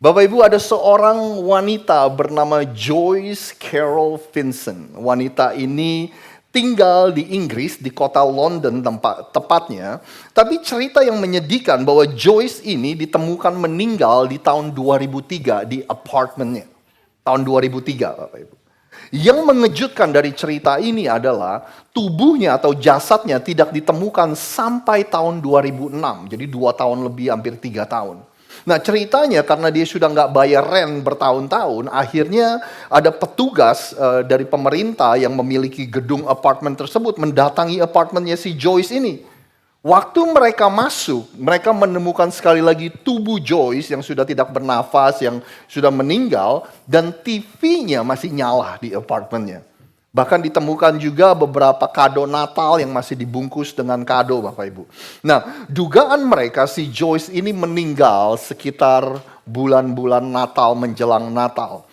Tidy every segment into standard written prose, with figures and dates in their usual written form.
Bapak Ibu, ada seorang wanita bernama Joyce Carol Vinson. Wanita ini tinggal di Inggris, di kota London tepatnya. Tapi cerita yang menyedihkan bahwa Joyce ini ditemukan meninggal di tahun 2003 di apartemennya. Tahun 2003 Bapak Ibu. Yang mengejutkan dari cerita ini adalah tubuhnya atau jasadnya tidak ditemukan sampai tahun 2006. Jadi 2 tahun lebih, hampir 3 tahun. Nah ceritanya karena dia sudah nggak bayar rent bertahun-tahun, akhirnya ada petugas dari pemerintah yang memiliki gedung apartemen tersebut mendatangi apartemennya si Joyce ini. Waktu mereka masuk, mereka menemukan sekali lagi tubuh Joyce yang sudah tidak bernafas, yang sudah meninggal, dan TV-nya masih nyala di apartemennya. Bahkan ditemukan juga beberapa kado Natal yang masih dibungkus dengan kado Bapak Ibu. Nah, dugaan mereka si Joyce ini meninggal sekitar bulan-bulan Natal menjelang Natal.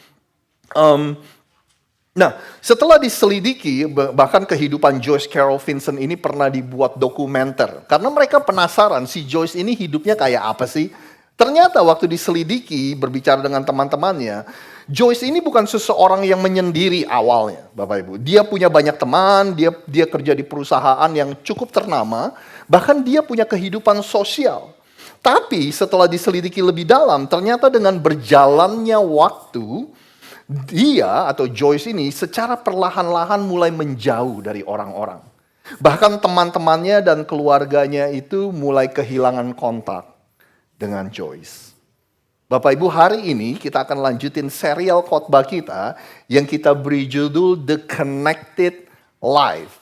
Nah, setelah diselidiki, bahkan kehidupan Joyce Carol Vinson ini pernah dibuat dokumenter. Karena mereka penasaran si Joyce ini hidupnya kayak apa sih? Ternyata waktu diselidiki, berbicara dengan teman-temannya, Joyce ini bukan seseorang yang menyendiri awalnya, Bapak Ibu. Dia punya banyak teman, dia kerja di perusahaan yang cukup ternama, bahkan dia punya kehidupan sosial. Tapi setelah diselidiki lebih dalam, ternyata dengan berjalannya waktu, dia atau Joyce ini secara perlahan-lahan mulai menjauh dari orang-orang. Bahkan teman-temannya dan keluarganya itu mulai kehilangan kontak dengan Joyce. Bapak Ibu, hari ini kita akan lanjutin serial khotbah kita yang kita beri judul The Connected Life.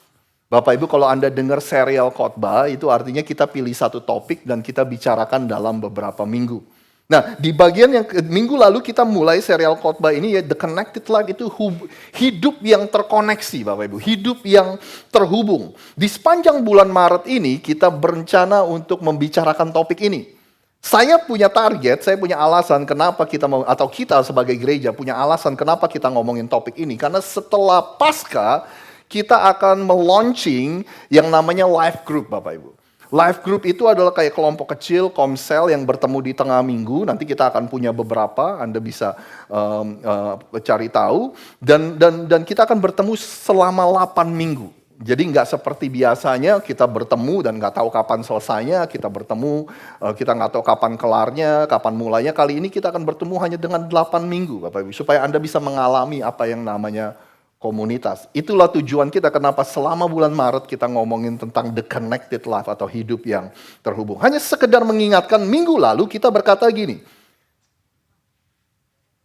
Bapak Ibu, kalau Anda dengar serial khotbah itu artinya kita pilih satu topik dan kita bicarakan dalam beberapa minggu. Nah, di bagian yang minggu lalu kita mulai serial khotbah ini ya, The Connected Life itu hidup yang terkoneksi Bapak Ibu, hidup yang terhubung. Di sepanjang bulan Maret ini kita berencana untuk membicarakan topik ini. Saya punya target, saya punya alasan kenapa kita mau, atau kita sebagai gereja punya alasan kenapa kita ngomongin topik ini. Karena setelah Paskah, kita akan melaunching yang namanya life group Bapak Ibu. Life group itu adalah kayak kelompok kecil, komsel yang bertemu di tengah minggu. Nanti kita akan punya beberapa, Anda bisa cari tahu. Dan kita akan bertemu selama 8 minggu. Jadi nggak seperti biasanya kita bertemu dan nggak tahu kapan selesainya, kita bertemu, kita nggak tahu kapan kelarnya, kapan mulainya. Kali ini kita akan bertemu hanya dengan 8 minggu Bapak Ibu, supaya Anda bisa mengalami apa yang namanya komunitas. Itulah tujuan kita kenapa selama bulan Maret kita ngomongin tentang the connected life atau hidup yang terhubung. Hanya sekedar mengingatkan, minggu lalu kita berkata gini,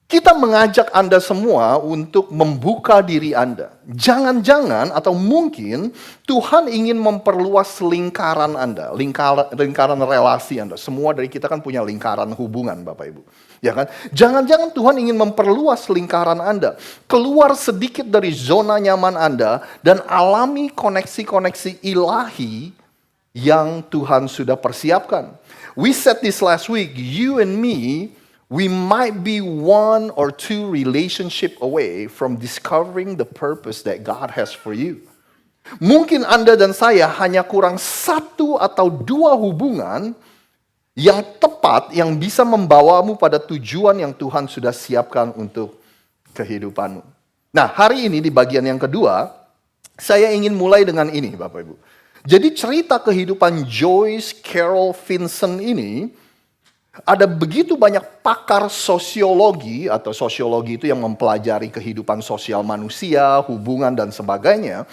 kita mengajak Anda semua untuk membuka diri Anda. Jangan-jangan atau mungkin Tuhan ingin memperluas lingkaran Anda, lingkaran relasi Anda. Semua dari kita kan punya lingkaran hubungan Bapak Ibu. Ya kan? Jangan-jangan Tuhan ingin memperluas lingkaran Anda. Keluar sedikit dari zona nyaman Anda dan alami koneksi-koneksi ilahi yang Tuhan sudah persiapkan. We said this last week, you and me, we might be 1 or 2 relationship away from discovering the purpose that God has for you. Mungkin Anda dan saya hanya kurang 1 atau 2 hubungan yang tepat yang bisa membawamu pada tujuan yang Tuhan sudah siapkan untuk kehidupanmu. Nah, hari ini di bagian yang kedua, saya ingin mulai dengan ini Bapak Ibu. Jadi cerita kehidupan Joyce Carol Vinson ini, ada begitu banyak pakar sosiologi atau sosiologi itu yang mempelajari kehidupan sosial manusia, hubungan dan sebagainya.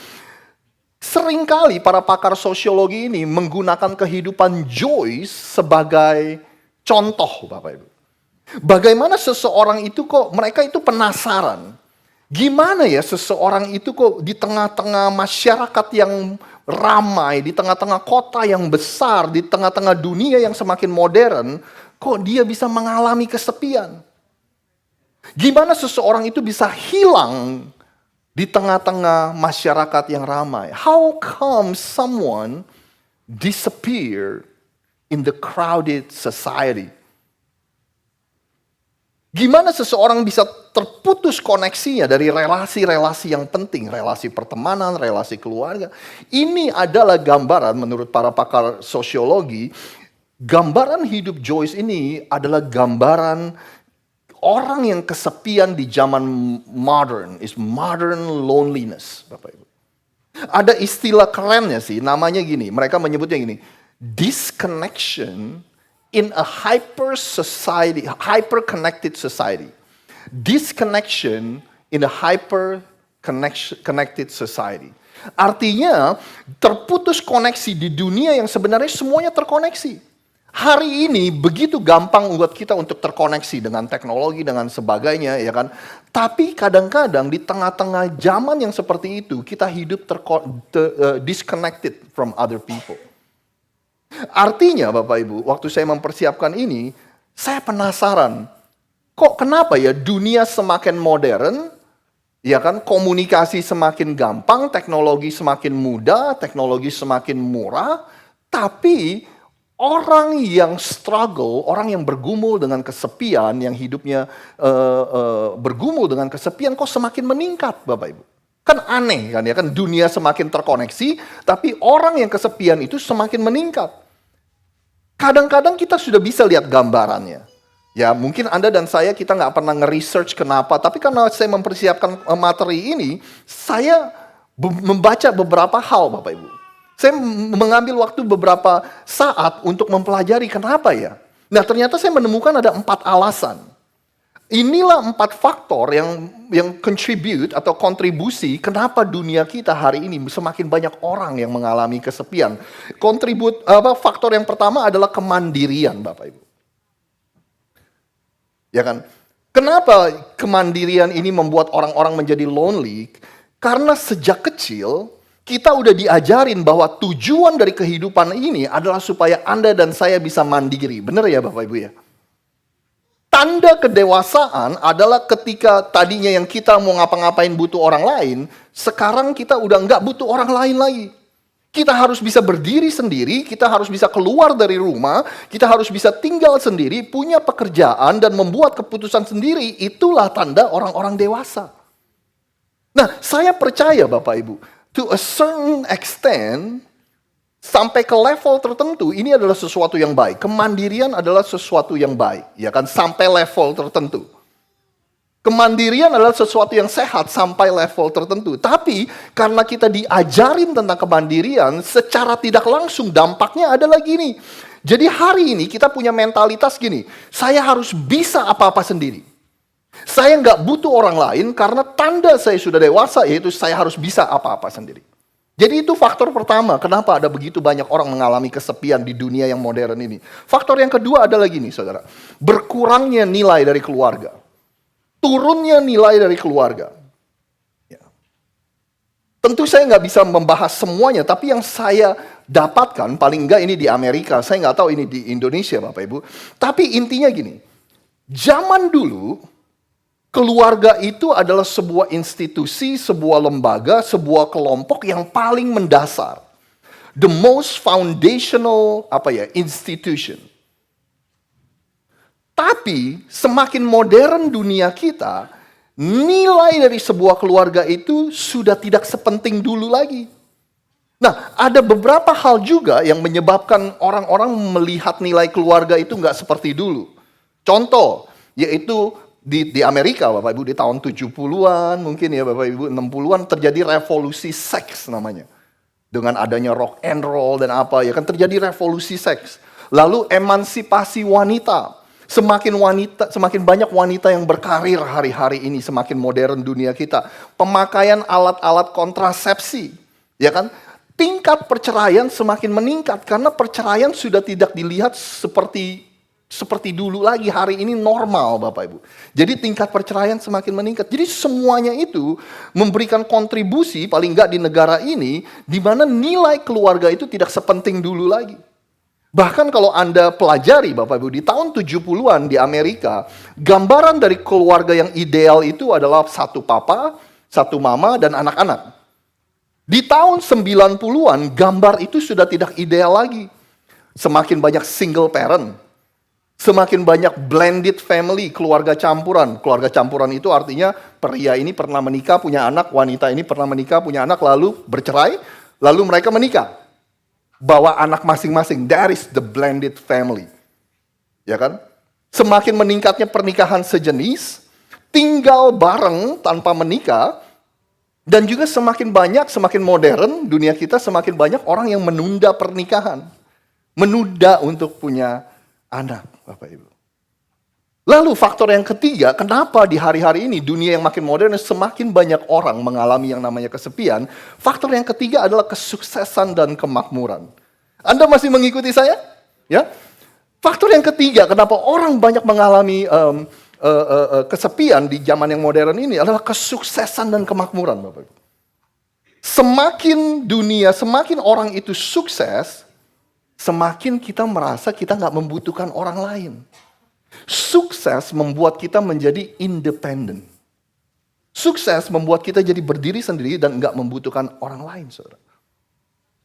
Seringkali para pakar sosiologi ini menggunakan kehidupan Joyce sebagai contoh Bapak Ibu. Bagaimana seseorang itu kok mereka itu penasaran. Gimana ya seseorang itu kok di tengah-tengah masyarakat yang ramai, di tengah-tengah kota yang besar, di tengah-tengah dunia yang semakin modern, kok dia bisa mengalami kesepian? Gimana seseorang itu bisa hilang di tengah-tengah masyarakat yang ramai? How come someone disappear in the crowded society? Gimana seseorang bisa terputus koneksinya dari relasi-relasi yang penting, relasi pertemanan, relasi keluarga. Ini adalah gambaran menurut para pakar sosiologi, gambaran hidup Joyce ini adalah gambaran orang yang kesepian di zaman modern is modern loneliness, Bapak Ibu. Ada istilah kerennya sih, namanya gini, mereka menyebutnya gini, disconnection in a hyper society, hyper connected society. Disconnection in a hyper connected society. Artinya terputus koneksi di dunia yang sebenarnya semuanya terkoneksi. Hari ini begitu gampang buat kita untuk terkoneksi dengan teknologi, dengan sebagainya, ya kan? Tapi kadang-kadang di tengah-tengah zaman yang seperti itu, kita hidup disconnected from other people. Artinya Bapak Ibu, waktu saya mempersiapkan ini, saya penasaran, kok kenapa ya dunia semakin modern, ya kan, komunikasi semakin gampang, teknologi semakin mudah, teknologi semakin murah, tapi orang yang struggle, orang yang bergumul dengan kesepian, yang hidupnya bergumul dengan kesepian kok semakin meningkat, Bapak Ibu. Kan aneh kan ya, kan dunia semakin terkoneksi, tapi orang yang kesepian itu semakin meningkat. Kadang-kadang kita sudah bisa lihat gambarannya. Ya mungkin Anda dan saya kita nggak pernah nge-research kenapa, tapi karena saya mempersiapkan materi ini, saya membaca beberapa hal Bapak Ibu. Saya mengambil waktu beberapa saat untuk mempelajari kenapa ya. Nah ternyata saya menemukan ada 4 alasan. Inilah 4 faktor yang contribute atau kontribusi kenapa dunia kita hari ini semakin banyak orang yang mengalami kesepian. Faktor yang pertama adalah kemandirian Bapak Ibu. Ya kan? Kenapa kemandirian ini membuat orang-orang menjadi lonely? Karena sejak kecil kita udah diajarin bahwa tujuan dari kehidupan ini adalah supaya Anda dan saya bisa mandiri. Benar ya Bapak Ibu ya? Tanda kedewasaan adalah ketika tadinya yang kita mau ngapa-ngapain butuh orang lain, sekarang kita udah nggak butuh orang lain lagi. Kita harus bisa berdiri sendiri, kita harus bisa keluar dari rumah, kita harus bisa tinggal sendiri, punya pekerjaan dan membuat keputusan sendiri. Itulah tanda orang-orang dewasa. Nah, saya percaya Bapak Ibu, to a certain extent, sampai ke level tertentu, ini adalah sesuatu yang baik. Kemandirian adalah sesuatu yang baik, ya kan? Sampai level tertentu. Kemandirian adalah sesuatu yang sehat sampai level tertentu. Tapi karena kita diajarin tentang kemandirian, secara tidak langsung dampaknya adalah gini. Jadi hari ini kita punya mentalitas gini, saya harus bisa apa-apa sendiri. Saya nggak butuh orang lain karena tanda saya sudah dewasa, yaitu saya harus bisa apa-apa sendiri. Jadi itu faktor pertama, kenapa ada begitu banyak orang mengalami kesepian di dunia yang modern ini. Faktor yang kedua adalah gini, saudara. Berkurangnya nilai dari keluarga. Turunnya nilai dari keluarga. Ya. Tentu saya nggak bisa membahas semuanya, tapi yang saya dapatkan, paling nggak ini di Amerika, saya nggak tahu ini di Indonesia Bapak Ibu. Tapi intinya gini, zaman dulu, keluarga itu adalah sebuah institusi, sebuah lembaga, sebuah kelompok yang paling mendasar. The most foundational institution. Tapi semakin modern dunia kita, nilai dari sebuah keluarga itu sudah tidak sepenting dulu lagi. Nah, ada beberapa hal juga yang menyebabkan orang-orang melihat nilai keluarga itu nggak seperti dulu. Contoh, yaitu di Amerika Bapak Ibu di tahun 70-an mungkin ya Bapak Ibu 60-an terjadi revolusi seks namanya. Dengan adanya rock and roll dan apa ya kan terjadi revolusi seks. Lalu emansipasi wanita. Semakin banyak wanita yang berkarir hari-hari ini, semakin modern dunia kita. Pemakaian alat-alat kontrasepsi, ya kan? Tingkat perceraian semakin meningkat karena perceraian sudah tidak dilihat seperti dulu lagi, hari ini normal Bapak Ibu. Jadi tingkat perceraian semakin meningkat. Jadi semuanya itu memberikan kontribusi paling enggak di negara ini, di mana nilai keluarga itu tidak sepenting dulu lagi. Bahkan kalau Anda pelajari Bapak Ibu, di tahun 70-an di Amerika, gambaran dari keluarga yang ideal itu adalah satu papa, satu mama, dan anak-anak. Di tahun 90-an, gambar itu sudah tidak ideal lagi. Semakin banyak single parent. Semakin banyak blended family, keluarga campuran. Keluarga campuran itu artinya pria ini pernah menikah, punya anak, wanita ini pernah menikah, punya anak, lalu bercerai, lalu mereka menikah. Bawa anak masing-masing, that is the blended family. Ya kan? semakin meningkatnya pernikahan sejenis, tinggal bareng tanpa menikah, dan juga semakin banyak, semakin modern dunia kita, semakin banyak orang yang menunda pernikahan. Menunda untuk punya anak, Bapak Ibu. Lalu faktor yang ketiga, kenapa di hari-hari ini dunia yang makin modern semakin banyak orang mengalami yang namanya kesepian? Faktor yang ketiga adalah kesuksesan dan kemakmuran. Anda masih mengikuti saya? Ya. Faktor yang ketiga, kenapa orang banyak mengalami kesepian di zaman yang modern ini adalah kesuksesan dan kemakmuran, Bapak Ibu. Semakin dunia, semakin orang itu sukses, semakin kita merasa kita nggak membutuhkan orang lain. Sukses membuat kita menjadi independen. Sukses membuat kita jadi berdiri sendiri dan nggak membutuhkan orang lain, saudara.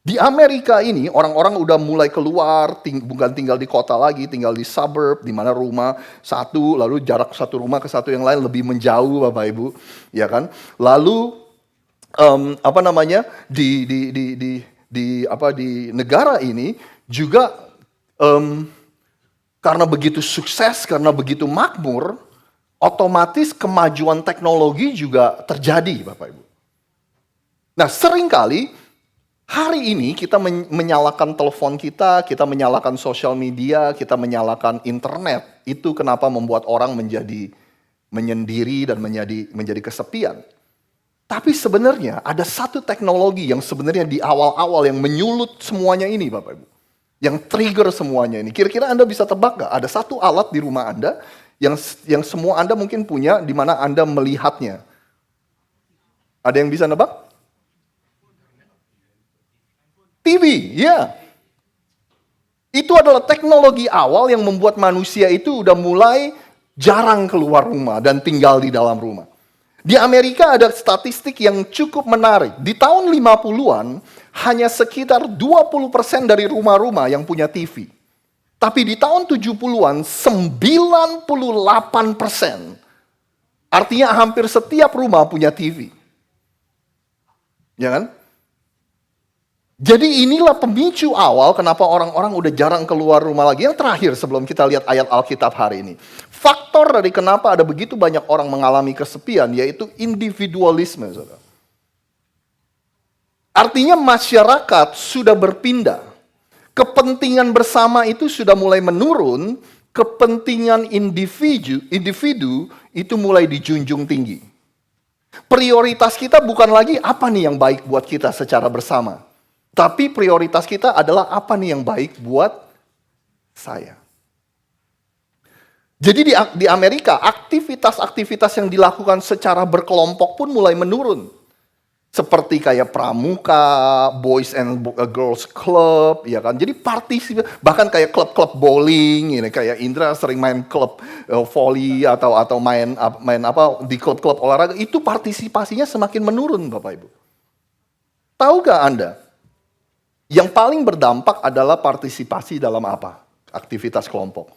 Di Amerika ini orang-orang udah mulai keluar, bukan tinggal di kota lagi, tinggal di suburb, di mana rumah satu, lalu jarak satu rumah ke satu yang lain lebih menjauh, Bapak Ibu, ya kan? Lalu di negara ini juga karena begitu sukses, karena begitu makmur, otomatis kemajuan teknologi juga terjadi, Bapak Ibu. Nah, seringkali hari ini kita menyalakan telepon kita menyalakan sosial media, kita menyalakan internet. Itu kenapa membuat orang menjadi menyendiri dan menjadi kesepian. Tapi sebenarnya ada satu teknologi yang sebenarnya di awal-awal yang menyulut semuanya ini, Bapak Ibu. Yang trigger semuanya ini. Kira-kira Anda bisa tebak gak? Ada satu alat di rumah Anda yang semua Anda mungkin punya di mana Anda melihatnya. Ada yang bisa nebak? TV, ya. Itu adalah teknologi awal yang membuat manusia itu udah mulai jarang keluar rumah dan tinggal di dalam rumah. Di Amerika ada statistik yang cukup menarik. Di tahun 50-an, hanya sekitar 20% dari rumah-rumah yang punya TV. Tapi di tahun 70-an, 98%. Artinya hampir setiap rumah punya TV. Ya kan? Jadi inilah pemicu awal kenapa orang-orang udah jarang keluar rumah lagi. Yang terakhir sebelum kita lihat ayat Alkitab hari ini. Faktor dari kenapa ada begitu banyak orang mengalami kesepian yaitu individualisme. Saudara. Artinya masyarakat sudah berpindah. Kepentingan bersama itu sudah mulai menurun. Kepentingan individu itu mulai dijunjung tinggi. Prioritas kita bukan lagi apa nih yang baik buat kita secara bersama. Tapi prioritas kita adalah apa nih yang baik buat saya. Jadi di Amerika, aktivitas-aktivitas yang dilakukan secara berkelompok pun mulai menurun. Seperti kayak pramuka, boys and girls club, ya kan. Jadi bahkan kayak klub-klub bowling, ini kayak Indra sering main klub volley atau main apa di klub-klub olahraga, itu partisipasinya semakin menurun, Bapak Ibu. Tahu gak Anda? Yang paling berdampak adalah partisipasi dalam apa? Aktivitas kelompok.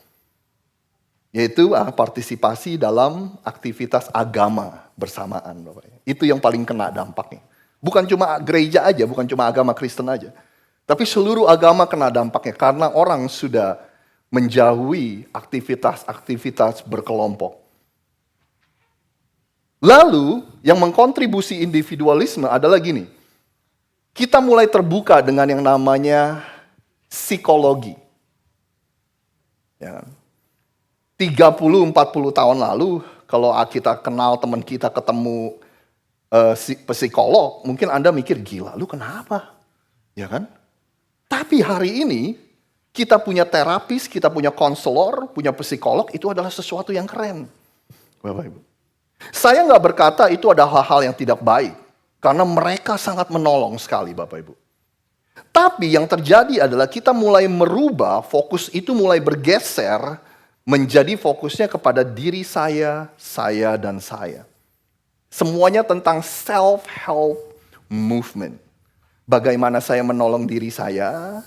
Yaitu partisipasi dalam aktivitas agama bersamaan. Bapak. Itu yang paling kena dampaknya. Bukan cuma gereja aja, bukan cuma agama Kristen aja. Tapi seluruh agama kena dampaknya karena orang sudah menjauhi aktivitas-aktivitas berkelompok. Lalu yang mengkontribusi individualisme adalah gini. Kita mulai terbuka dengan yang namanya psikologi. Ya. 30-40 tahun lalu, kalau kita kenal teman kita ketemu psikolog, mungkin Anda mikir, gila lu kenapa? Ya kan? Tapi hari ini, kita punya terapis, kita punya konselor, punya psikolog, itu adalah sesuatu yang keren. Bapak Ibu. Saya nggak berkata itu adalah hal-hal yang tidak baik. Karena mereka sangat menolong sekali Bapak Ibu. Tapi yang terjadi adalah kita mulai merubah, fokus itu mulai bergeser menjadi fokusnya kepada diri saya dan saya. Semuanya tentang self-help movement. Bagaimana saya menolong diri saya,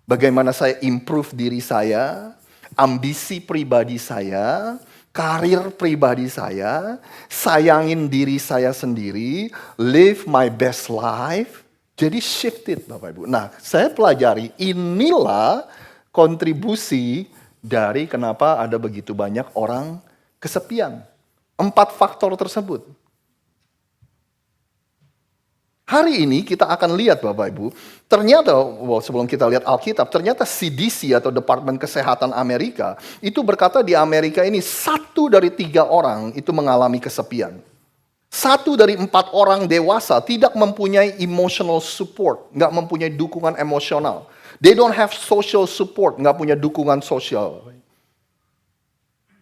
bagaimana saya improve diri saya, ambisi pribadi saya, karir pribadi saya, sayangin diri saya sendiri, live my best life, jadi shifted Bapak Ibu. Nah, saya pelajari inilah kontribusi dari kenapa ada begitu banyak orang kesepian. 4 faktor tersebut. Hari ini kita akan lihat Bapak Ibu, ternyata sebelum kita lihat Alkitab, ternyata CDC atau Departemen Kesehatan Amerika, itu berkata di Amerika ini 1 dari 3 orang itu mengalami kesepian. 1 dari 4 orang dewasa tidak mempunyai emotional support, nggak mempunyai dukungan emosional. They don't have social support, nggak punya dukungan sosial.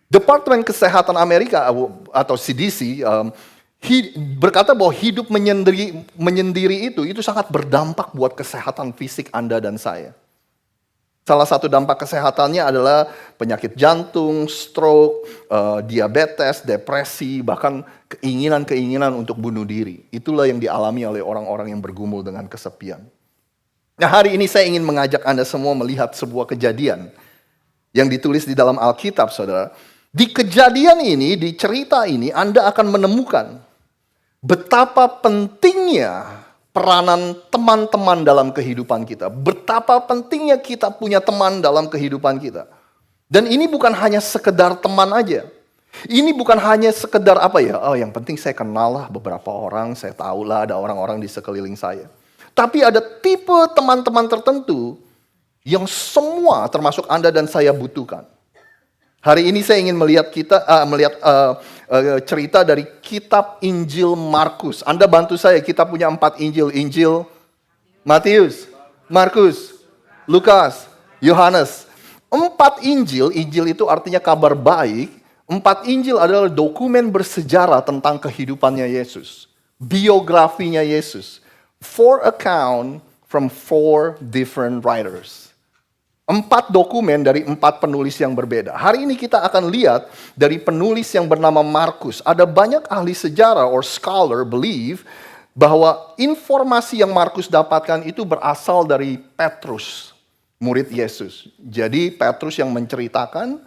Departemen Kesehatan Amerika atau CDC berkata bahwa hidup menyendiri itu sangat berdampak buat kesehatan fisik Anda dan saya. Salah satu dampak kesehatannya adalah penyakit jantung, stroke, diabetes, depresi, bahkan keinginan-keinginan untuk bunuh diri. Itulah yang dialami oleh orang-orang yang bergumul dengan kesepian. Nah, hari ini saya ingin mengajak Anda semua melihat sebuah kejadian yang ditulis di dalam Alkitab, saudara. Di kejadian ini, di cerita ini, Anda akan menemukan betapa pentingnya peranan teman-teman dalam kehidupan kita. Betapa pentingnya kita punya teman dalam kehidupan kita. Dan ini bukan hanya sekedar teman aja. Ini bukan hanya sekedar yang penting saya kenal lah beberapa orang, saya tahu lah ada orang-orang di sekeliling saya. Tapi ada tipe teman-teman tertentu yang semua termasuk Anda dan saya butuhkan. Hari ini saya ingin melihat cerita dari kitab Injil Markus. Anda bantu saya, kita punya 4 Injil. Injil Matius, Markus, Lukas, Yohanes. 4 Injil, Injil itu artinya kabar baik. 4 Injil adalah dokumen bersejarah tentang kehidupannya Yesus. Biografinya Yesus. 4 account from 4 different writers. 4 dokumen dari 4 penulis yang berbeda. Hari ini kita akan lihat dari penulis yang bernama Markus. Ada banyak ahli sejarah or scholar believe bahwa informasi yang Markus dapatkan itu berasal dari Petrus, murid Yesus. Jadi Petrus yang menceritakan,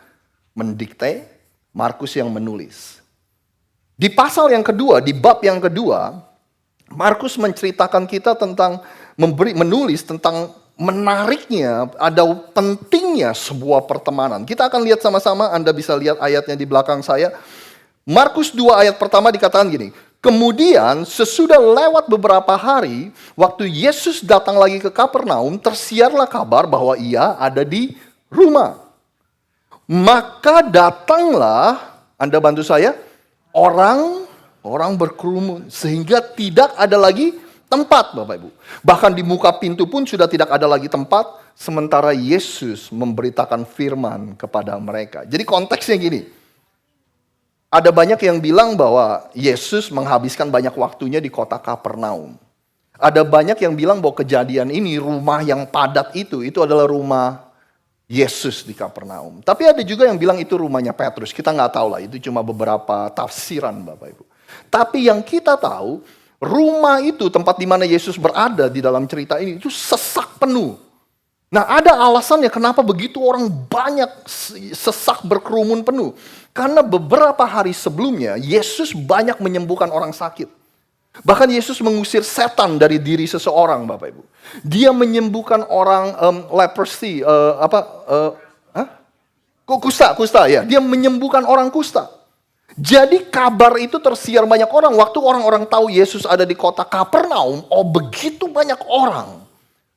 mendikte, Markus yang menulis. Di pasal yang kedua, di bab yang kedua, Markus menceritakan kita tentang menulis tentang menariknya, ada pentingnya sebuah pertemanan. Kita akan lihat sama-sama, Anda bisa lihat ayatnya di belakang saya. Markus 2 ayat pertama dikatakan gini, kemudian sesudah lewat beberapa hari, waktu Yesus datang lagi ke Kapernaum, tersiarlah kabar bahwa ia ada di rumah. Maka datanglah, Anda bantu saya, orang berkerumun, sehingga tidak ada lagi tempat, Bapak Ibu. Bahkan di muka pintu pun sudah tidak ada lagi tempat, sementara Yesus memberitakan firman kepada mereka. Jadi konteksnya gini, ada banyak yang bilang bahwa Yesus menghabiskan banyak waktunya di kota Kapernaum. Ada banyak yang bilang bahwa kejadian ini, rumah yang padat itu adalah rumah Yesus di Kapernaum. Tapi ada juga yang bilang itu rumahnya Petrus. Kita nggak tahu lah, itu cuma beberapa tafsiran, Bapak Ibu. Tapi yang kita tahu, rumah itu tempat di mana Yesus berada di dalam cerita ini itu sesak penuh. Nah, ada alasannya kenapa begitu orang banyak sesak berkerumun penuh. Karena beberapa hari sebelumnya Yesus banyak menyembuhkan orang sakit. Bahkan Yesus mengusir setan dari diri seseorang, Bapak Ibu. Dia menyembuhkan orang leprosy, kusta ya. Dia menyembuhkan orang kusta. Jadi kabar itu tersiar banyak orang. Waktu orang-orang tahu Yesus ada di kota Kapernaum, begitu banyak orang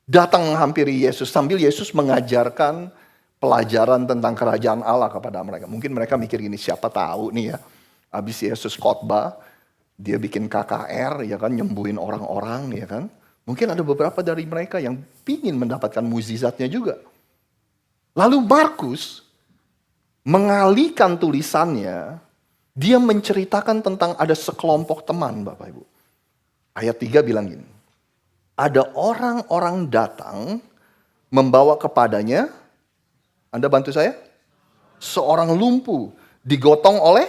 datang menghampiri Yesus sambil Yesus mengajarkan pelajaran tentang kerajaan Allah kepada mereka. Mungkin mereka mikir gini, siapa tahu nih ya, habis Yesus khotbah, dia bikin KKR, ya kan, nyembuhin orang-orang, ya kan. Mungkin ada beberapa dari mereka yang ingin mendapatkan mukjizatnya juga. Lalu Markus mengalihkan tulisannya. Dia menceritakan tentang ada sekelompok teman, Bapak Ibu. Ayat 3 bilang gini, ada orang-orang datang membawa kepadanya, Anda bantu saya, seorang lumpuh digotong oleh,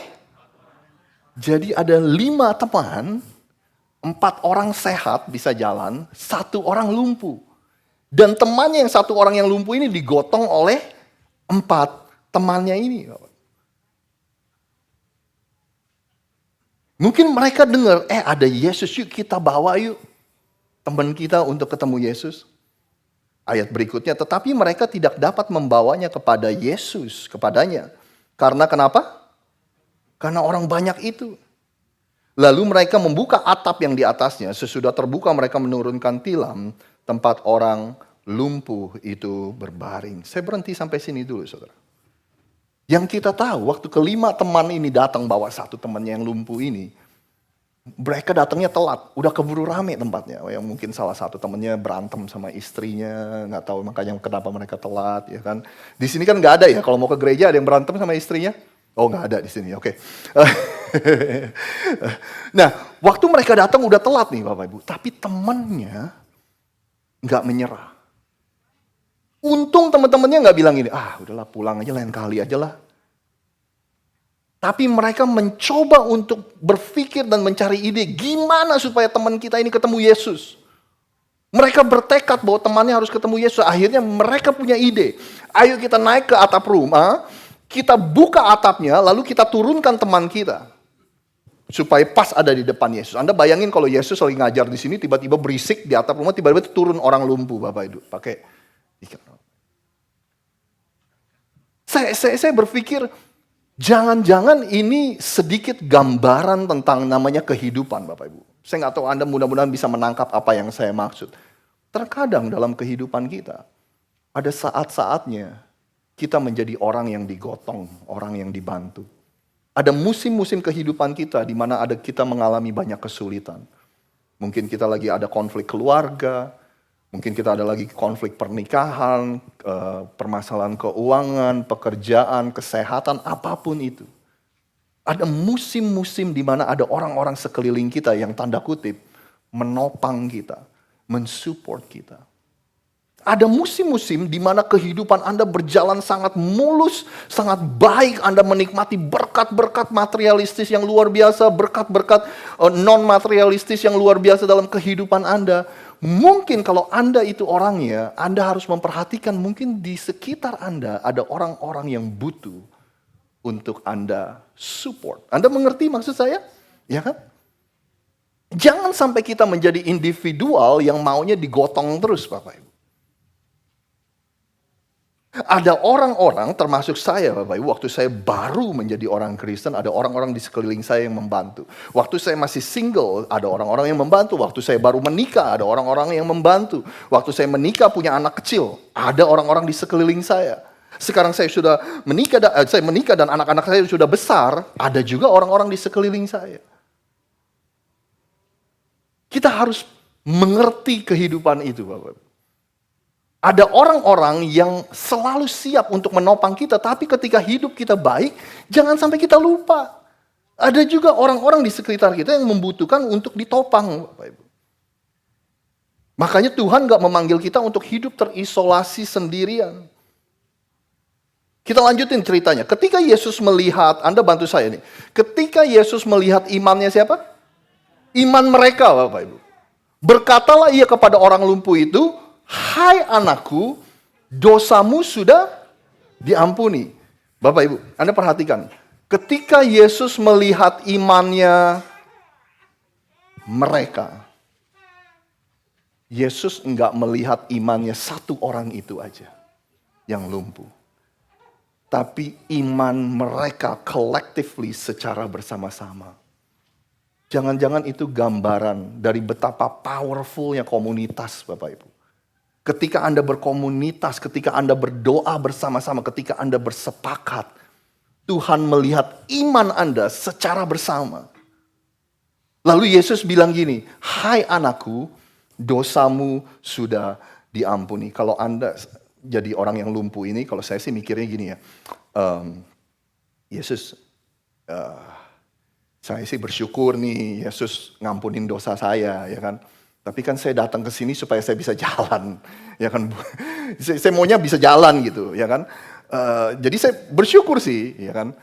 jadi ada 5 teman, 4 orang sehat bisa jalan, 1 orang lumpuh. Dan temannya yang 1 orang yang lumpuh ini digotong oleh 4 temannya ini. Mungkin mereka dengar, ada Yesus, yuk kita bawa yuk teman kita untuk ketemu Yesus. Ayat berikutnya, tetapi mereka tidak dapat membawanya kepada Yesus, kepadanya. Karena kenapa? Karena orang banyak itu. Lalu mereka membuka atap yang di atasnya. Sesudah terbuka mereka menurunkan tilam tempat orang lumpuh itu berbaring. Saya berhenti sampai sini dulu, saudara. Yang kita tahu, waktu kelima teman ini datang bawa satu temannya yang lumpuh ini, mereka datangnya telat, udah keburu rame tempatnya. Yang mungkin salah satu temennya berantem sama istrinya, nggak tahu makanya kenapa mereka telat, ya kan? Di sini kan nggak ada ya, kalau mau ke gereja ada yang berantem sama istrinya? Oh nggak ada di sini, oke. Nah, waktu mereka datang udah telat nih Bapak Ibu, tapi temannya nggak menyerah. Untung teman-temannya nggak bilang ini, udahlah pulang aja lain kali aja lah. Tapi mereka mencoba untuk berpikir dan mencari ide gimana supaya teman kita ini ketemu Yesus. Mereka bertekad bahwa temannya harus ketemu Yesus. Akhirnya mereka punya ide. Ayo kita naik ke atap rumah, kita buka atapnya, lalu kita turunkan teman kita. Supaya pas ada di depan Yesus. Anda bayangin kalau Yesus lagi ngajar di sini, tiba-tiba berisik di atap rumah, tiba-tiba turun orang lumpuh Bapak Ibu. Pakai ikan. Saya berpikir, jangan-jangan ini sedikit gambaran tentang namanya kehidupan Bapak Ibu. Saya nggak tahu Anda mudah-mudahan bisa menangkap apa yang saya maksud. Terkadang dalam kehidupan kita, ada saat-saatnya kita menjadi orang yang digotong, orang yang dibantu. Ada musim-musim kehidupan kita di mana kita mengalami banyak kesulitan. Mungkin kita lagi ada konflik keluarga, mungkin kita ada lagi konflik pernikahan, permasalahan keuangan, pekerjaan, kesehatan, apapun itu. Ada musim-musim di mana ada orang-orang sekeliling kita yang tanda kutip menopang kita, mensupport kita. Ada musim-musim di mana kehidupan Anda berjalan sangat mulus, sangat baik. Anda menikmati berkat-berkat materialistis yang luar biasa, berkat-berkat non-materialistis yang luar biasa dalam kehidupan Anda. Mungkin kalau Anda itu orangnya, Anda harus memperhatikan mungkin di sekitar Anda ada orang-orang yang butuh untuk Anda support. Anda mengerti maksud saya? Ya kan? Jangan sampai kita menjadi individual yang maunya digotong terus Bapak Ibu. Ada orang-orang termasuk saya Bapak Ibu, waktu saya baru menjadi orang Kristen, ada orang-orang di sekeliling saya yang membantu. Waktu saya masih single, ada orang-orang yang membantu. Waktu saya baru menikah, ada orang-orang yang membantu. Waktu saya menikah punya anak kecil, ada orang-orang di sekeliling saya. Sekarang saya sudah menikah dan anak-anak saya sudah besar, ada juga orang-orang di sekeliling saya. Kita harus mengerti kehidupan itu Bapak Ibu. Ada orang-orang yang selalu siap untuk menopang kita, tapi ketika hidup kita baik, jangan sampai kita lupa. Ada juga orang-orang di sekitar kita yang membutuhkan untuk ditopang, Bapak Ibu. Makanya Tuhan gak memanggil kita untuk hidup terisolasi sendirian. Kita lanjutin ceritanya. Ketika Yesus melihat, Anda bantu saya nih. Ketika Yesus melihat imannya siapa? Iman mereka, Bapak Ibu. Berkatalah ia kepada orang lumpuh itu, "Hai anakku, dosamu sudah diampuni." Bapak Ibu, Anda perhatikan. Ketika Yesus melihat imannya mereka, Yesus enggak melihat imannya satu orang itu aja yang lumpuh. Tapi iman mereka collectively secara bersama-sama. Jangan-jangan itu gambaran dari betapa powerfulnya komunitas Bapak Ibu. Ketika Anda berkomunitas, ketika Anda berdoa bersama-sama, ketika Anda bersepakat, Tuhan melihat iman Anda secara bersama. Lalu Yesus bilang gini, "Hai anakku, dosamu sudah diampuni." Kalau Anda jadi orang yang lumpuh ini, kalau saya sih mikirnya gini ya, Yesus, saya sih bersyukur nih Yesus ngampunin dosa saya, ya kan. Tapi kan saya datang ke sini supaya saya bisa jalan, ya kan. Saya maunya bisa jalan gitu, ya kan. Jadi saya bersyukur sih, ya kan.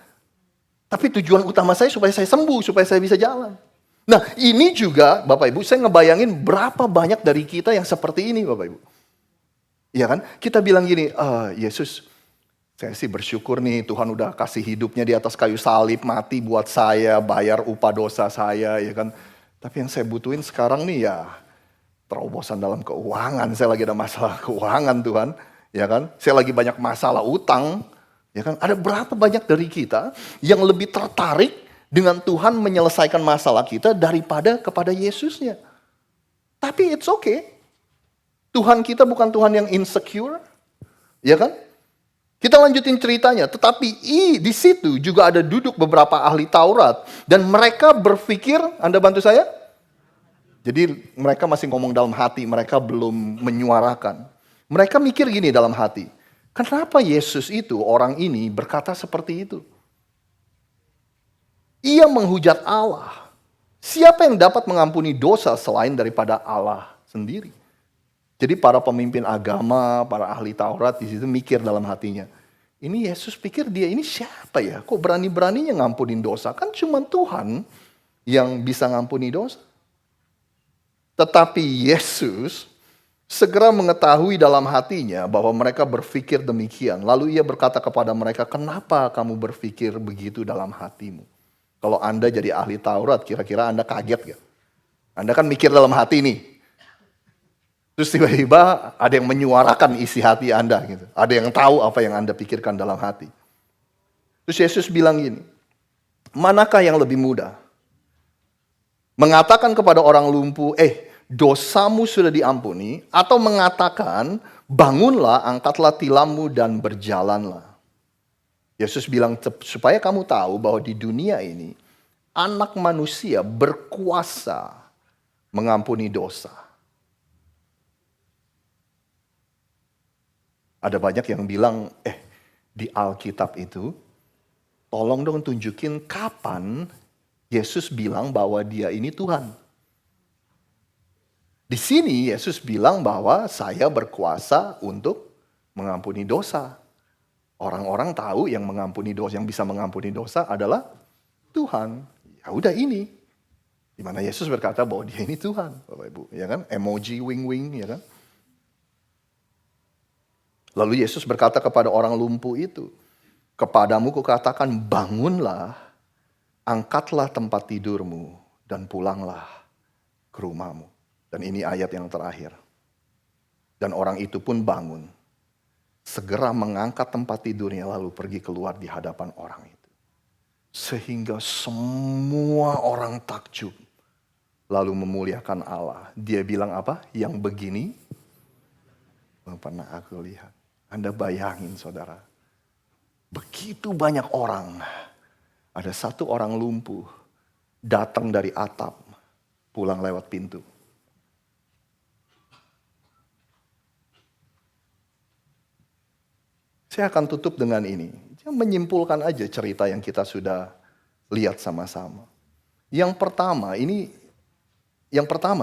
Tapi tujuan utama saya supaya saya sembuh, supaya saya bisa jalan. Nah ini juga Bapak Ibu, saya ngebayangin berapa banyak dari kita yang seperti ini Bapak Ibu. Ya kan, kita bilang gini, Yesus, saya sih bersyukur nih Tuhan udah kasih hidupnya di atas kayu salib, mati buat saya, bayar upah dosa saya, ya kan. Tapi yang saya butuhin sekarang nih ya terobosan dalam keuangan, saya lagi ada masalah keuangan Tuhan, ya kan? Saya lagi banyak masalah utang, ya kan? Ada berapa banyak dari kita yang lebih tertarik dengan Tuhan menyelesaikan masalah kita daripada kepada Yesusnya. Tapi it's okay. Tuhan kita bukan Tuhan yang insecure, ya kan? Kita lanjutin ceritanya, tetapi di situ juga ada duduk beberapa ahli Taurat dan mereka berpikir, Anda bantu saya? Jadi mereka masih ngomong dalam hati, mereka belum menyuarakan. Mereka mikir gini dalam hati, kenapa Yesus itu, orang ini berkata seperti itu? Ia menghujat Allah. Siapa yang dapat mengampuni dosa selain daripada Allah sendiri? Jadi para pemimpin agama, para ahli Taurat di situ mikir dalam hatinya, ini Yesus pikir dia ini siapa ya? Kok berani-beraninya ngampunin dosa? Kan cuma Tuhan yang bisa ngampuni dosa. Tetapi Yesus segera mengetahui dalam hatinya bahwa mereka berpikir demikian. Lalu ia berkata kepada mereka, kenapa kamu berpikir begitu dalam hatimu? Kalau Anda jadi ahli Taurat, kira-kira Anda kaget gak? Anda kan mikir dalam hati nih. Terus tiba-tiba ada yang menyuarakan isi hati Anda gitu. Ada yang tahu apa yang Anda pikirkan dalam hati. Terus Yesus bilang gini, manakah yang lebih mudah? Mengatakan kepada orang lumpuh, dosamu sudah diampuni, atau mengatakan, bangunlah, angkatlah tilammu dan berjalanlah. Yesus bilang, supaya kamu tahu bahwa di dunia ini, anak manusia berkuasa mengampuni dosa. Ada banyak yang bilang, di Alkitab itu, tolong dong tunjukin kapan Yesus bilang bahwa dia ini Tuhan. Di sini Yesus bilang bahwa saya berkuasa untuk mengampuni dosa. Orang-orang tahu yang mengampuni dosa, yang bisa mengampuni dosa adalah Tuhan. Ya udah ini. Di mana Yesus berkata bahwa dia ini Tuhan, Bapak Ibu, ya kan? Emoji wing-wing, ya kan? Lalu Yesus berkata kepada orang lumpuh itu, kepadamu kukatakan bangunlah, angkatlah tempat tidurmu dan pulanglah ke rumahmu. Dan ini ayat yang terakhir. Dan orang itu pun bangun. Segera mengangkat tempat tidurnya lalu pergi keluar di hadapan orang itu. Sehingga semua orang takjub. Lalu memuliakan Allah. Dia bilang apa? Yang begini belum pernah aku lihat. Anda bayangin saudara. Begitu banyak orang. Ada satu orang lumpuh. Datang dari atap. Pulang lewat pintu. Saya akan tutup dengan ini. Menyimpulkan aja cerita yang kita sudah lihat sama-sama. Yang pertama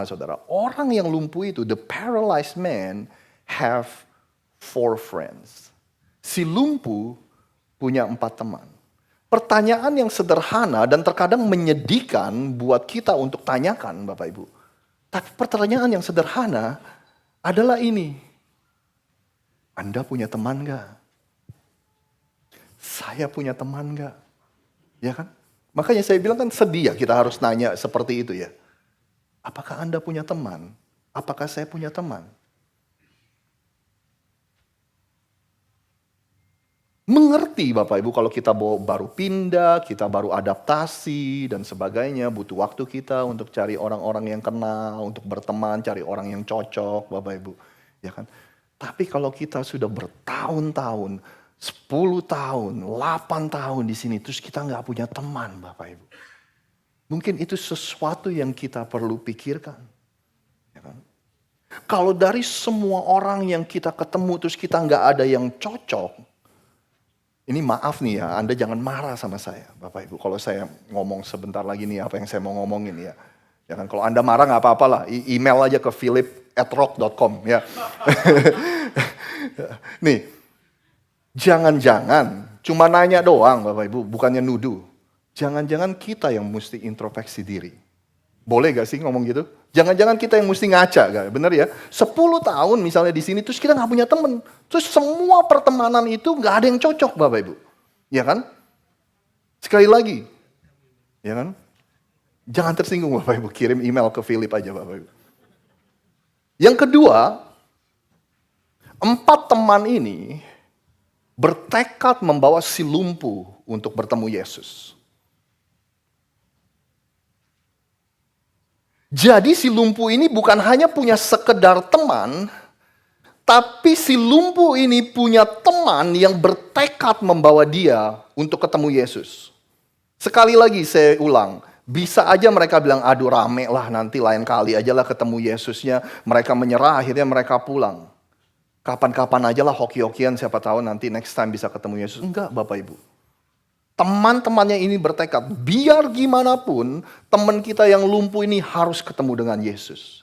saudara, orang yang lumpuh itu, the paralyzed man have 4 friends. Si lumpuh punya 4 teman. Pertanyaan yang sederhana dan terkadang menyedihkan buat kita untuk tanyakan Bapak Ibu. Tapi pertanyaan yang sederhana adalah ini. Anda punya teman gak? Saya punya teman gak? Ya kan? Makanya saya bilang kan sedih ya kita harus nanya seperti itu ya. Apakah Anda punya teman? Apakah saya punya teman? Mengerti Bapak Ibu kalau kita baru pindah, kita baru adaptasi dan sebagainya. Butuh waktu kita untuk cari orang-orang yang kenal, untuk berteman, cari orang yang cocok Bapak Ibu. Ya kan? Tapi kalau kita sudah bertahun-tahun, 10 tahun, 8 tahun di sini, terus kita nggak punya teman Bapak Ibu. Mungkin itu sesuatu yang kita perlu pikirkan. Ya kan? Kalau dari semua orang yang kita ketemu, terus kita nggak ada yang cocok, ini maaf nih ya, Anda jangan marah sama saya Bapak Ibu. Kalau saya ngomong sebentar lagi nih apa yang saya mau ngomongin ya. Ya kan, kalau Anda marah nggak apa-apa lah, email aja ke philip@rock.com ya. Nih. Jangan-jangan cuma nanya doang Bapak Ibu, bukannya nuduh. Jangan-jangan kita yang mesti introspeksi diri. Boleh gak sih ngomong gitu? Jangan-jangan kita yang mesti ngaca, gak? Bener ya? 10 tahun misalnya di sini, terus kita gak punya teman. Terus semua pertemanan itu gak ada yang cocok Bapak Ibu. Ya kan? Sekali lagi. Ya kan? Jangan tersinggung Bapak Ibu, kirim email ke Philip aja Bapak Ibu. Yang kedua, 4 teman ini bertekad membawa si lumpuh untuk bertemu Yesus. Jadi si lumpuh ini bukan hanya punya sekedar teman, tapi si lumpuh ini punya teman yang bertekad membawa dia untuk ketemu Yesus. Sekali lagi saya ulang, bisa aja mereka bilang, aduh rame lah nanti lain kali aja lah ketemu Yesusnya. Mereka menyerah, akhirnya mereka pulang. Kapan-kapan aja lah hoki-hokian, siapa tahu nanti next time bisa ketemu Yesus. Enggak Bapak Ibu. Teman-temannya ini bertekad, biar gimana pun teman kita yang lumpuh ini harus ketemu dengan Yesus.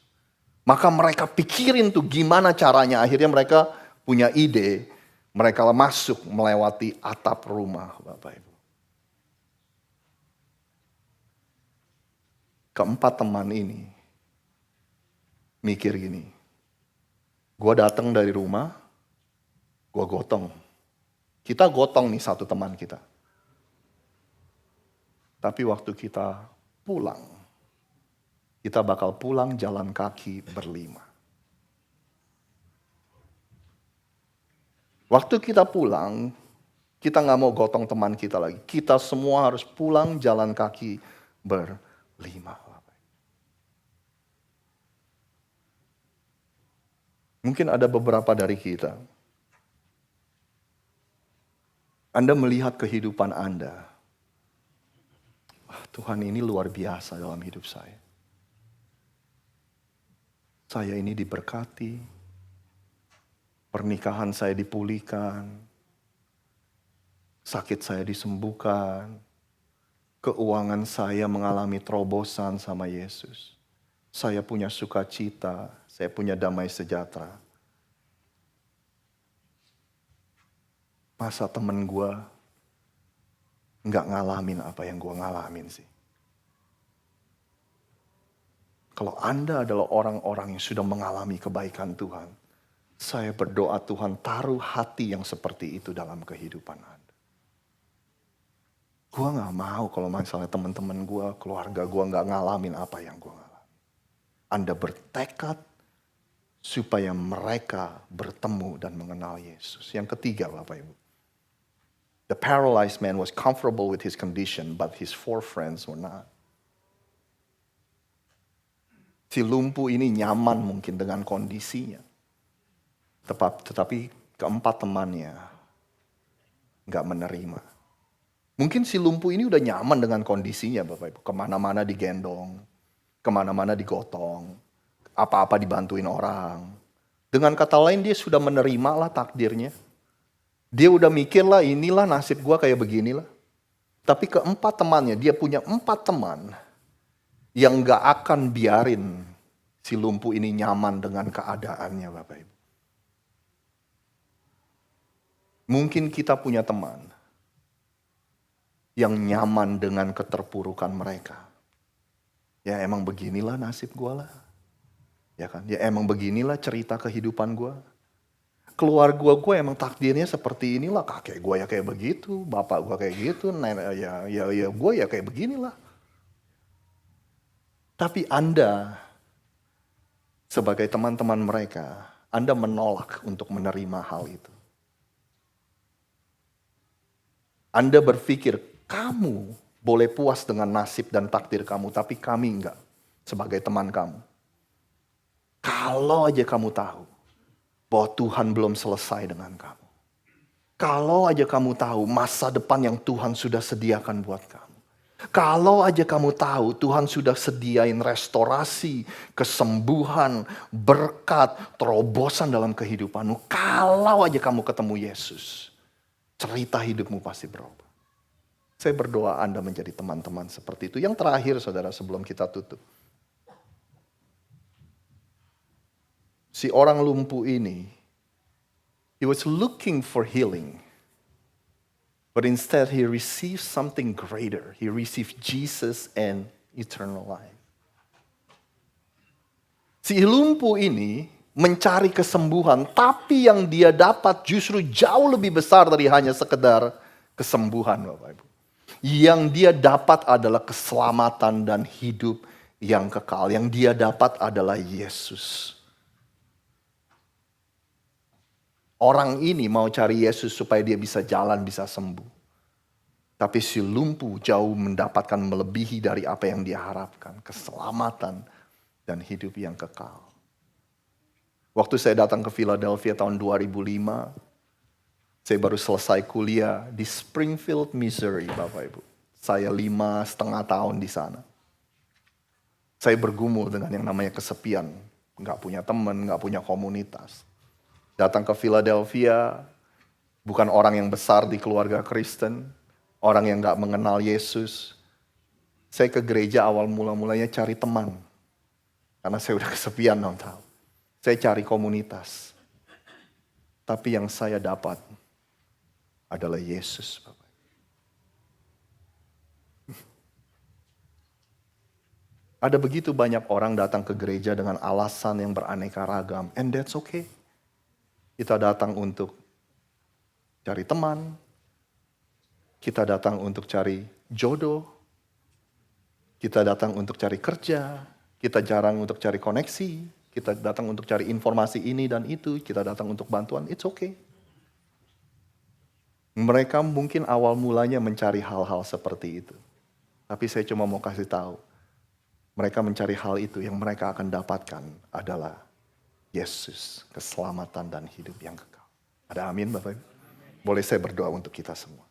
Maka mereka pikirin tuh gimana caranya. Akhirnya mereka punya ide, mereka masuk melewati atap rumah Bapak Ibu. Keempat teman ini mikir gini, gue datang dari rumah, gue gotong. Kita gotong nih satu teman kita. Tapi waktu kita pulang, kita bakal pulang jalan kaki berlima. Waktu kita pulang, kita nggak mau gotong teman kita lagi. Kita semua harus pulang jalan kaki berlima. Mungkin ada beberapa dari kita. Anda melihat kehidupan Anda. Tuhan ini luar biasa dalam hidup saya. Saya ini diberkati, pernikahan saya dipulihkan, sakit saya disembuhkan, keuangan saya mengalami terobosan sama Yesus. Saya punya sukacita, saya punya damai sejahtera. Masa temen gue nggak ngalamin apa yang gue ngalamin sih? Kalau Anda adalah orang-orang yang sudah mengalami kebaikan Tuhan, saya berdoa Tuhan taruh hati yang seperti itu dalam kehidupan Anda. Gue gak mau kalau misalnya teman-teman gue, keluarga gue gak ngalamin apa yang gue ngalamin. Anda bertekad supaya mereka bertemu dan mengenal Yesus. Yang ketiga Bapak Ibu. The paralyzed man was comfortable with his condition, but his 4 friends were not. Si lumpuh ini nyaman mungkin dengan kondisinya. Tetapi keempat temannya nggak menerima. Mungkin si lumpuh ini udah nyaman dengan kondisinya Bapak Ibu. Kemana-mana digendong, kemana-mana digotong, apa-apa dibantuin orang. Dengan kata lain dia sudah menerima lah takdirnya. Dia udah mikir lah inilah nasib gue kayak beginilah. Tapi keempat temannya, dia punya 4 teman yang gak akan biarin si lumpuh ini nyaman dengan keadaannya Bapak Ibu. Mungkin kita punya teman yang nyaman dengan keterpurukan mereka. Ya emang beginilah nasib gue lah. Ya kan, ya emang beginilah cerita kehidupan gue. Keluarga gue emang takdirnya seperti inilah, kakek gue ya kayak begitu, bapak gue kayak gitu, nenek ya gue ya kayak beginilah. Tapi Anda sebagai teman-teman mereka, Anda menolak untuk menerima hal itu. Anda berpikir kamu boleh puas dengan nasib dan takdir kamu, tapi kami enggak sebagai teman kamu. Kalau aja kamu tahu bahwa Tuhan belum selesai dengan kamu. Kalau aja kamu tahu masa depan yang Tuhan sudah sediakan buat kamu. Kalau aja kamu tahu Tuhan sudah sediain restorasi, kesembuhan, berkat, terobosan dalam kehidupanmu. Kalau aja kamu ketemu Yesus, cerita hidupmu pasti berubah. Saya berdoa Anda menjadi teman-teman seperti itu. Yang terakhir saudara sebelum kita tutup. Si orang lumpuh ini, he was looking for healing. But instead he received something greater. He received Jesus and eternal life. Si lumpuh ini mencari kesembuhan, tapi yang dia dapat justru jauh lebih besar dari hanya sekedar kesembuhan Bapak Ibu. Yang dia dapat adalah keselamatan dan hidup yang kekal. Yang dia dapat adalah Yesus. Orang ini mau cari Yesus supaya dia bisa jalan, bisa sembuh. Tapi si lumpuh jauh mendapatkan melebihi dari apa yang dia harapkan. Keselamatan dan hidup yang kekal. Waktu saya datang ke Philadelphia tahun 2005, saya baru selesai kuliah di Springfield, Missouri, Bapak Ibu. Saya 5,5 tahun di sana. Saya bergumul dengan yang namanya kesepian. Nggak punya teman, nggak punya komunitas. Datang ke Philadelphia, bukan orang yang besar di keluarga Kristen, orang yang nggak mengenal Yesus. Saya ke gereja awal mula-mulanya cari teman. Karena saya udah kesepian 6 tahun. Saya cari komunitas. Tapi yang saya dapat adalah Yesus, Bapak. Ada begitu banyak orang datang ke gereja dengan alasan yang beraneka ragam. And that's okay. Kita datang untuk cari teman. Kita datang untuk cari jodoh. Kita datang untuk cari kerja. Kita jarang untuk cari koneksi. Kita datang untuk cari informasi ini dan itu. Kita datang untuk bantuan. It's okay. Mereka mungkin awal mulanya mencari hal-hal seperti itu. Tapi saya cuma mau kasih tahu. Mereka mencari hal itu, yang mereka akan dapatkan adalah Yesus, keselamatan dan hidup yang kekal. Ada amin Bapak Ibu? Boleh saya berdoa untuk kita semua.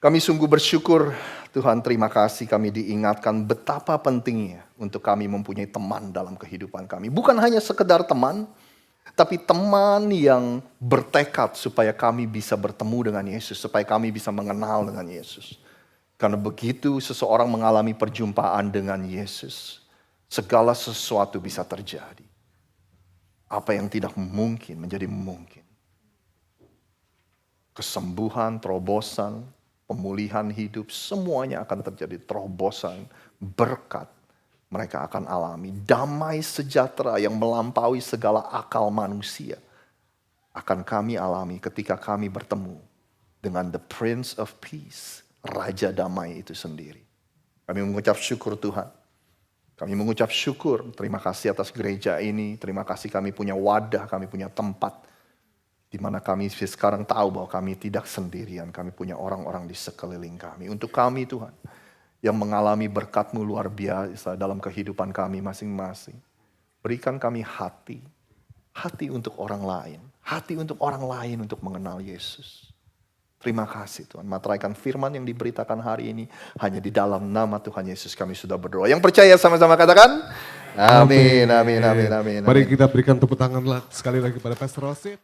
Kami sungguh bersyukur, Tuhan, terima kasih kami diingatkan betapa pentingnya untuk kami mempunyai teman dalam kehidupan kami. Bukan hanya sekedar teman, tapi teman yang bertekad supaya kami bisa bertemu dengan Yesus, supaya kami bisa mengenal dengan Yesus. Karena begitu seseorang mengalami perjumpaan dengan Yesus, segala sesuatu bisa terjadi. Apa yang tidak mungkin menjadi mungkin. Kesembuhan, terobosan, pemulihan hidup, semuanya akan terjadi. Terobosan, berkat, mereka akan alami. Damai sejahtera yang melampaui segala akal manusia akan kami alami ketika kami bertemu dengan the Prince of Peace, Raja Damai itu sendiri. Kami mengucap syukur Tuhan. Kami mengucap syukur, terima kasih atas gereja ini. Terima kasih kami punya wadah, kami punya tempat. Di mana kami sekarang tahu bahwa kami tidak sendirian. Kami punya orang-orang di sekeliling kami. Untuk kami Tuhan, yang mengalami berkat-Mu luar biasa dalam kehidupan kami masing-masing. Berikan kami hati. Hati untuk orang lain. Hati untuk orang lain untuk mengenal Yesus. Terima kasih Tuhan. Materaikan firman yang diberitakan hari ini hanya di dalam nama Tuhan Yesus kami sudah berdoa. Yang percaya sama-sama katakan. Amin, amin, amin, amin. Mari kita berikan tepuk tangan sekali lagi pada Pastor Rosid.